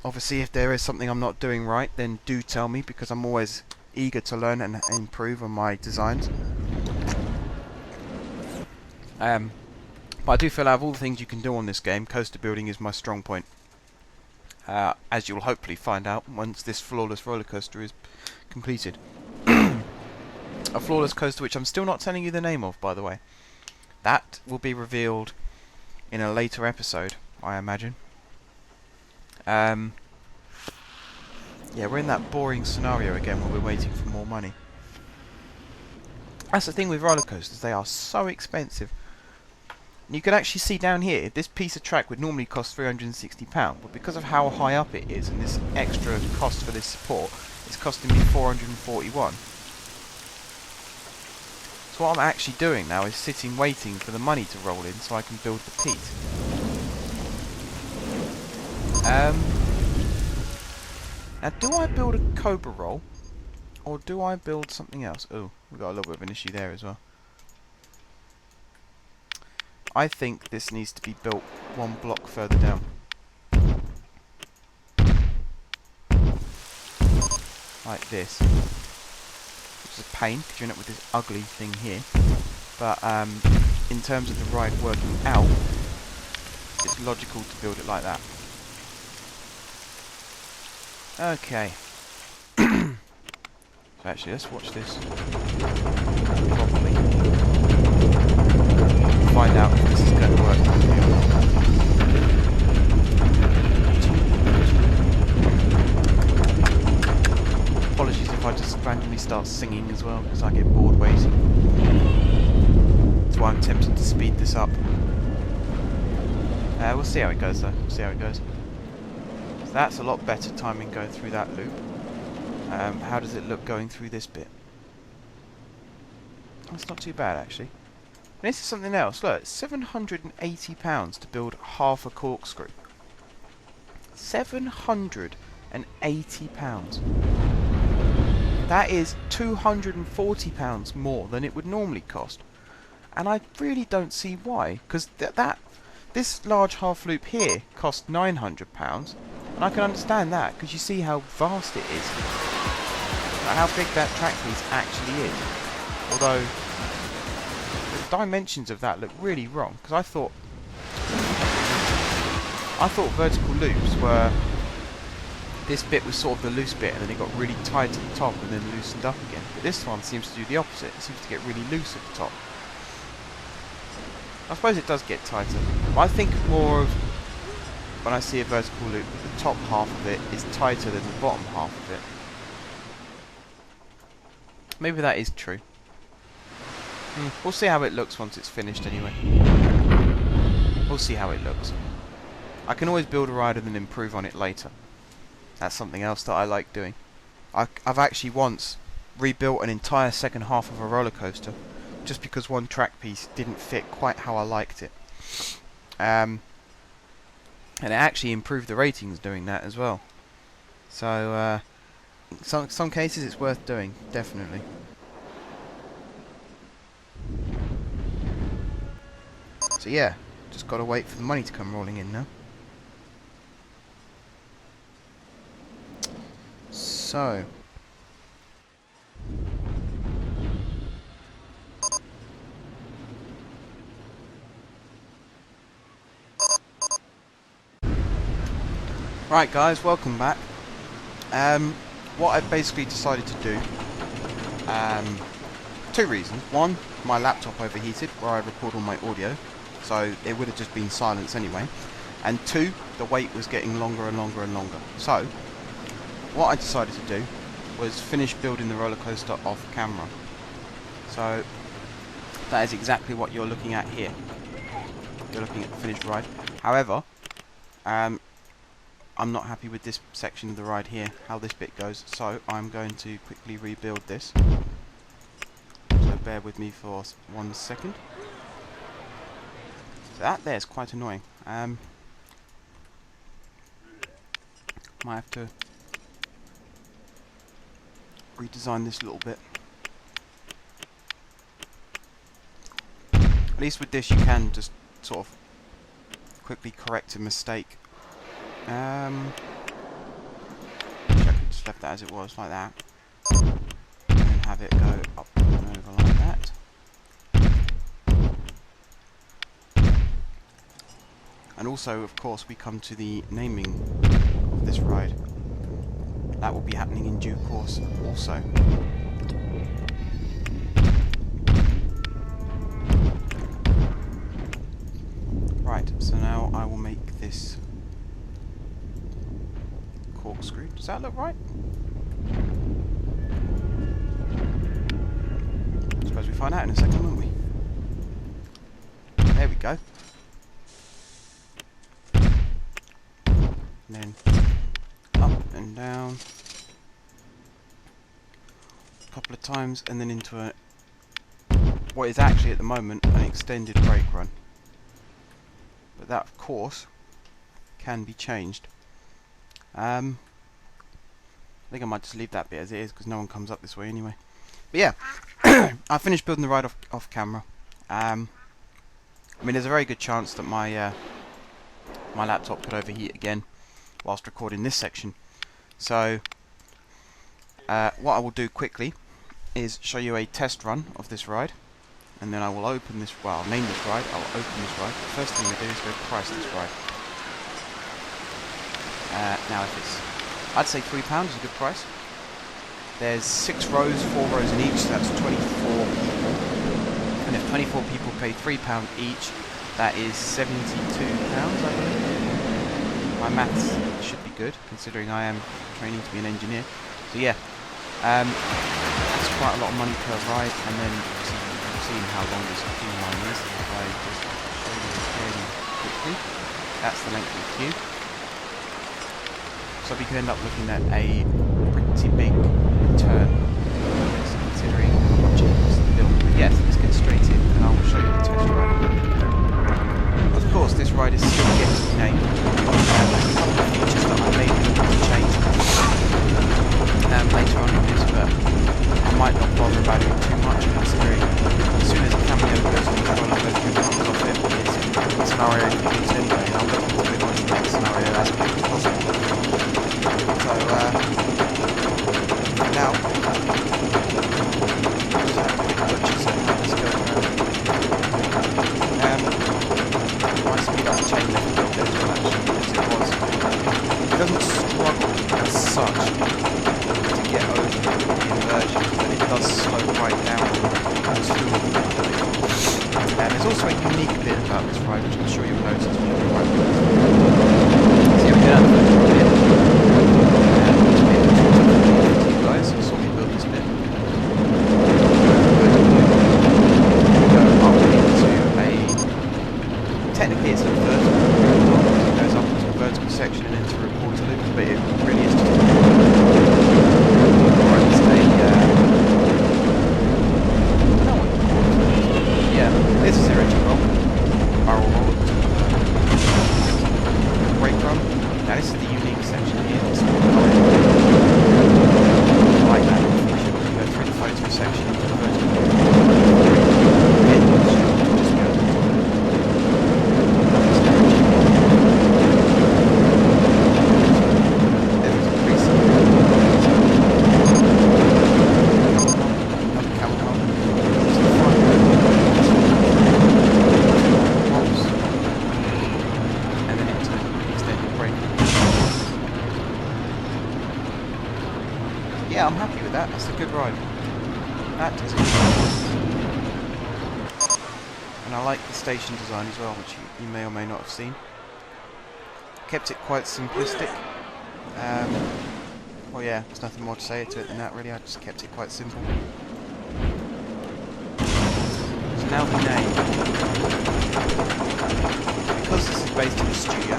Obviously, if there is something I'm not doing right, then do tell me, because I'm always eager to learn and improve on my designs. But I do feel out of all the things you can do on this game, coaster building is my strong point. As you'll hopefully find out once this flawless roller coaster is completed. A flawless coaster which I'm still not telling you the name of, by the way. That will be revealed in a later episode, I imagine. Yeah, we're in that boring scenario again where we're waiting for more money. That's the thing with roller coasters, they are so expensive. And you can actually see down here, this piece of track would normally cost £360, but because of how high up it is and this extra cost for this support, it's costing me £441. So what I'm actually doing now is sitting waiting for the money to roll in so I can build the piece. Now do I build a Cobra roll or do I build something else? Oh, we've got a little bit of an issue there as well. I think this needs to be built one block further down. Like this. Which is a pain because you end up with this ugly thing here. But in terms of the ride working out, it's logical to build it like that. Okay. So actually, let's watch this properly. Find out if this is going to work. Apologies if I just randomly start singing as well, because I get bored waiting. That's why I'm tempted to speed this up. We'll see how it goes though. We'll see how it goes. So that's a lot better timing going through that loop. How does it look going through this bit? That's not too bad actually. And this is something else. Look, it's £780 to build half a corkscrew. £780. That is £240 more than it would normally cost. And I really don't see why, because this large half loop here cost £900, and I can understand that because you see how vast it is, how big that track piece actually is. Although the dimensions of that look really wrong, because I thought vertical loops were, this bit was sort of the loose bit and then it got really tight at the top and then loosened up again. But this one seems to do the opposite. It seems to get really loose at the top. I suppose it does get tighter. But I think more of, when I see a vertical loop, the top half of it is tighter than the bottom half of it. Maybe that is true. We'll see how it looks once it's finished anyway. We'll see how it looks. I can always build a ride and then improve on it later. That's something else that I like doing. I've actually once rebuilt an entire second half of a roller coaster just because one track piece didn't fit quite how I liked it. And it actually improved the ratings doing that as well. So some cases it's worth doing, definitely. So yeah, just gotta wait for the money to come rolling in now. So right guys, welcome back. What I've basically decided to do, two reasons. One, my laptop overheated where I record all my audio, so it would have just been silence anyway. And two, the wait was getting longer and longer and longer. So what I decided to do was finish building the roller coaster off camera. So that is exactly what you're looking at here. You're looking at the finished ride. However, I'm not happy with this section of the ride here, how this bit goes, so I'm going to quickly rebuild this. So bear with me for 1 second. So that there is quite annoying. Might have to redesign this a little bit. At least with this you can just sort of quickly correct a mistake. just left that as it was, like that. And then have it go up and over like that. And also, of course, we come to the naming of this ride. That will be happening in due course also. Right, so now I will make this corkscrew. Does that look right? I suppose we find out in a second, won't we? There we go. And then up and down a couple of times, and then into a what is actually at the moment an extended brake run. But that, of course, can be changed. I think I might just leave that bit as it is because no one comes up this way anyway. But yeah, I finished building the ride off camera. I mean, there's a very good chance that my my laptop could overheat again whilst recording this section. So what I will do quickly is show you a test run of this ride, and then I will open this, well, I'll name this ride, I'll open this ride. The first thing we do is go price this ride. Now if it's, I'd say £3 is a good price. There's 6 rows, 4 rows in each, so that's 24 people. And if 24 people pay £3 each, that is £72, I believe. My maths should be good, considering I am training to be an engineer. So yeah, that's quite a lot of money per ride, and then you've seen how long this queue line is. If I just show you again quickly, that's the length of the queue. So we could end up looking at a pretty big return, considering how much it costs to build. But yes, let's get straight in, and I will show you the test ride. Of course, this ride is still yet to be named. There's a couple of features that I may be looking to change later on in this, but I might not bother about it too much, considering as soon as the cameo goes on, the controller goes through the comes off it, it's scenario completes anyway, and I'll look to move on to the next scenario as quickly as possible. So, now, just have a quick look just at how this goes around. I speed up the chain left a little bit as well, actually, because it doesn't struggle as such to get over the inversion, but it does slow right down on 2 of them, I believe. And there's also a unique bit about this ride, which I'm sure you'll notice when you ride with it. So yeah, we get out of the first bit, and this bit is also for you guys, you saw me build this bit. We go up into a, technically it's a vertical, it goes up into a vertical section and into a reporter loop, but it really is just this is zero to roll, barrel roll, brake run. Now this is the unique section here. It's I like that feature. You go through the photo section into the vertical. Just go. There's a preset. Yeah, I'm happy with that. That's a good ride. That is a good ride. And I like the station design as well, which you may or may not have seen. Kept it quite simplistic. Well, yeah, there's nothing more to say to it than that, really. I just kept it quite simple. So now the name. Because this is based in a studio,